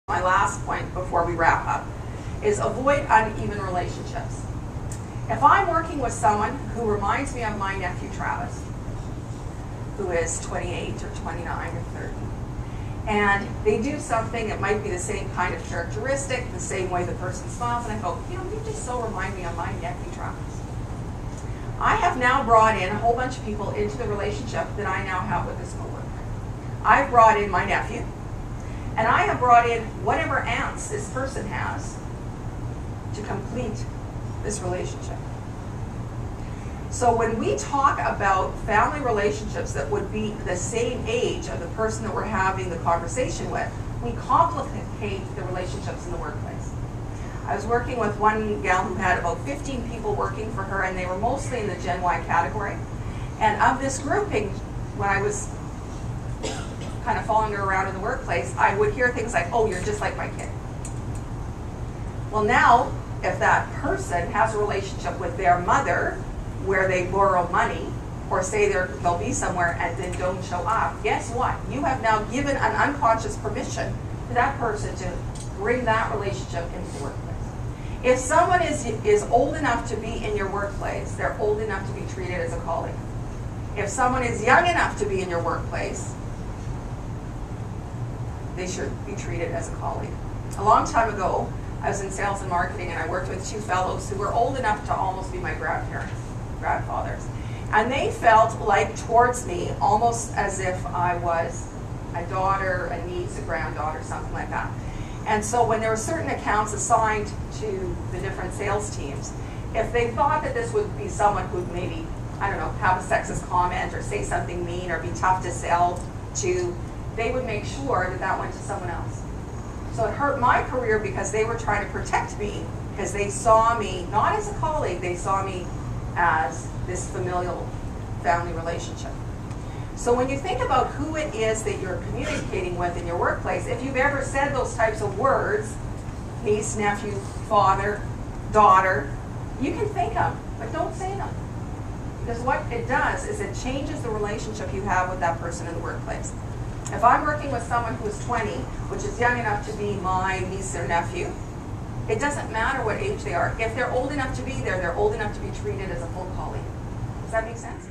My last point before we wrap up is avoid uneven relationships. If I'm working with someone who reminds me of my nephew Travis, who is 28 or 29 or 30, and they do something that might be the same kind of characteristic, the same way the person smiles, and I go, you just so remind me of my nephew Travis. I have now brought in a whole bunch of people into the relationship that I now have with this coworker. I've brought in my nephew, and I have brought in whatever aunts this person has to complete this relationship. So when we talk about family relationships that would be the same age of the person that we're having the conversation with, we complicate the relationships in the workplace. I was working with one gal who had about 15 people working for her, and they were mostly in the Gen Y category. And of this grouping, when I was kind of following her around in the workplace, I would hear things like, oh, you're just like my kid. Well, now, if that person has a relationship with their mother where they borrow money or say they'll be somewhere and then don't show up, guess what? You have now given an unconscious permission to that person to bring that relationship into the workplace. If someone is old enough to be in your workplace, they're old enough to be treated as a colleague. If someone is young enough to be in your workplace, they should be treated as a colleague. A long time ago, I was in sales and marketing, and I worked with two fellows who were old enough to almost be my grandfathers. And they felt like towards me almost as if I was a daughter, a niece, a granddaughter, something like that. And so when there were certain accounts assigned to the different sales teams, if they thought that this would be someone who'd maybe, I don't know, have a sexist comment or say something mean or be tough to sell to, they would make sure that that went to someone else. So it hurt my career because they were trying to protect me, because they saw me not as a colleague, they saw me as this familial family relationship. So when you think about who it is that you're communicating with in your workplace, if you've ever said those types of words, niece, nephew, father, daughter, you can think them, but don't say them. Because what it does is it changes the relationship you have with that person in the workplace. If I'm working with someone who is 20, which is young enough to be my niece or nephew, it doesn't matter what age they are. If they're old enough to be there, they're old enough to be treated as a full colleague. Does that make sense?